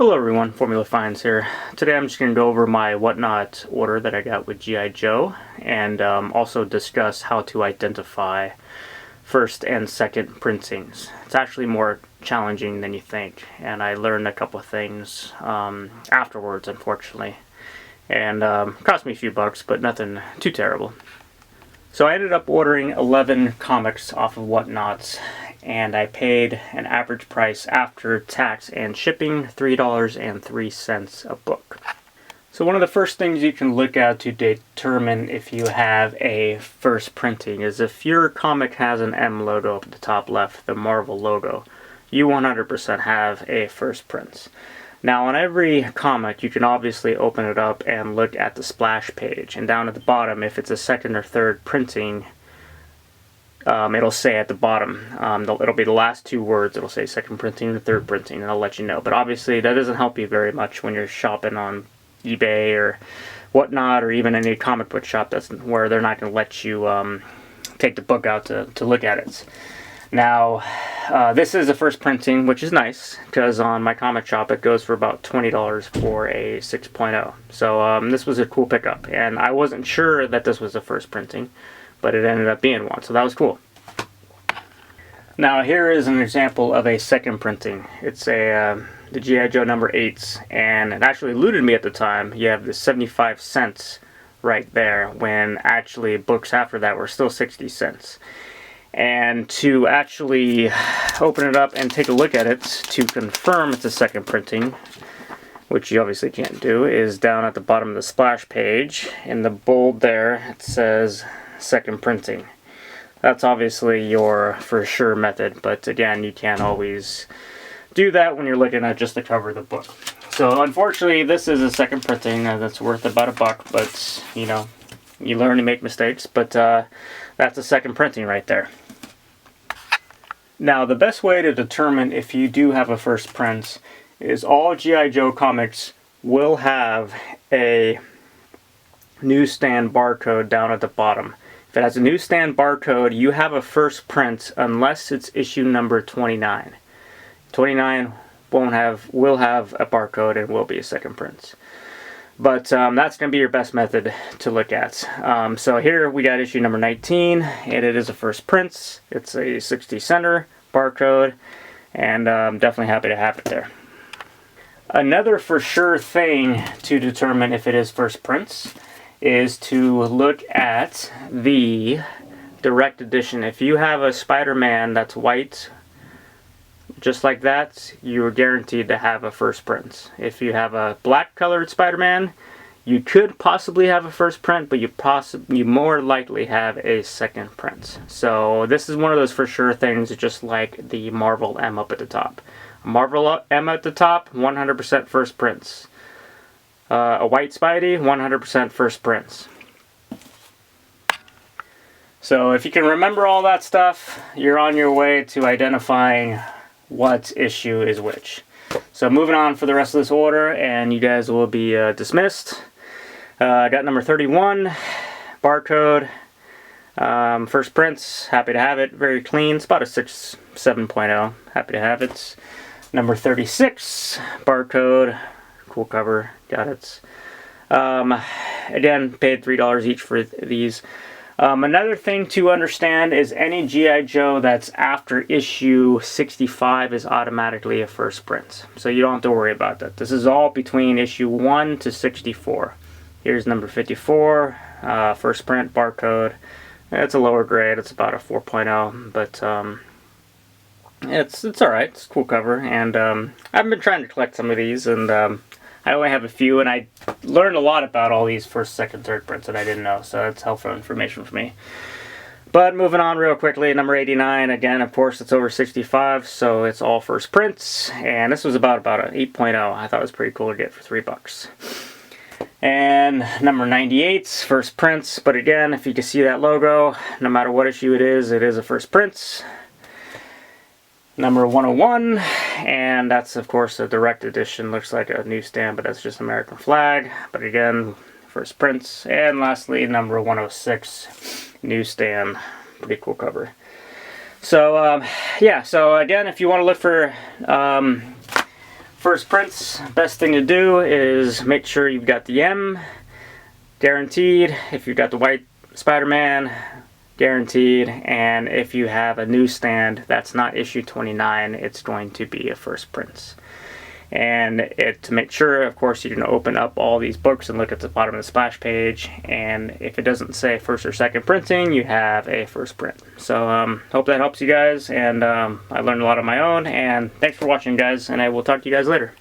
Hello everyone, Formula Finds here. Today I'm just going to go over my Whatnot order that I got with G.I. Joe and also discuss how to identify first and second printings. It's actually more challenging than you think, and I learned a couple of things afterwards, unfortunately. And cost me a few bucks, but nothing too terrible. So I ended up ordering 11 comics off of Whatnot, and I paid an average price after tax and shipping $3.03 a book. So one of the first things you can look at to determine if you have a first printing is if your comic has an M logo up at the top left, the Marvel logo, you 100% have a first print. Now on every comic you can obviously open it up and look at the splash page, and down at the bottom if it's a second or third printing, it'll say at the bottom, it'll be the last two words, it'll say second printing or third printing, and I'll let you know. But obviously that doesn't help you very much when you're shopping on eBay or Whatnot, or even any comic book shop that's where they're not going to let you take the book out to look at it. Now this is a first printing, which is nice because on my comic shop it goes for about $20 for a 6.0. So this was a cool pickup, and I wasn't sure that this was a first printing, but it ended up being one, so that was cool. Now here is an example of a second printing. It's the G.I. Joe number 8s, and it actually eluded me at the time. You have the 75 cents right there, when actually books after that were still 60 cents. And to actually open it up and take a look at it to confirm it's a second printing, which you obviously can't do, is down at the bottom of the splash page. In the bold there, it says second printing. That's obviously your for sure method, but again, you can't always do that when you're looking at just the cover of the book. So unfortunately, this is a second printing that's worth about $1, but you know, you learn to make mistakes, but that's a second printing right there. Now the best way to determine if you do have a first print is all G.I. Joe comics will have a newsstand barcode down at the bottom. If it has a newsstand barcode, you have a first print unless it's issue number 29. 29 will have a barcode and will be a second print. But that's going to be your best method to look at. So here we got issue number 19, and it is a first print. It's a 60 center barcode, and I'm definitely happy to have it there. Another for sure thing to determine if it is first prints is to look at the direct edition. If you have a Spider-Man that's white, just like that, you're guaranteed to have a first print. If you have a black colored Spider-Man, you could possibly have a first print, but you more likely have a second print. So this is one of those for sure things, just like the Marvel M up at the top. Marvel M at the top, 100% first prints. A white Spidey, 100% first prints. So if you can remember all that stuff, you're on your way to identifying what issue is which. So moving on for the rest of this order, and you guys will be dismissed. I got number 31, barcode, first prints, happy to have it, very clean, it's about a 7.0, happy to have it. Number 36, barcode, cool cover, got it. Again, paid $3 each for these. Another thing to understand is any G.I. Joe that's after issue 65 is automatically a first print. So you don't have to worry about that. This is all between issue 1 to 64. Here's number 54, first print, barcode. It's a lower grade, it's about a 4.0, but it's alright, it's a cool cover. And I've been trying to collect some of these, and I only have a few, and I learned a lot about all these first, second, third prints that I didn't know, so that's helpful information for me. But moving on real quickly, number 89, again, of course, it's over 65, so it's all first prints, and this was about an 8.0. I thought it was pretty cool to get for $3. And number 98, first prints, but again, if you can see that logo, no matter what issue it is a first prints. Number 101, and that's of course a direct edition, looks like a newsstand, but that's just American flag, but again, first prints. And lastly, number 106, newsstand, pretty cool cover. So yeah, so again, if you want to look for First prints, best thing to do is make sure you've got the M, guaranteed. If you've got the white Spider-Man, guaranteed. And if you have a newsstand that's not issue 29, it's going to be a first prints. And to make sure, of course, you're going to open up all these books and look at the bottom of the splash page. And if it doesn't say first or second printing, you have a first print. So hope that helps you guys. And I learned a lot on my own. And thanks for watching, guys. And I will talk to you guys later.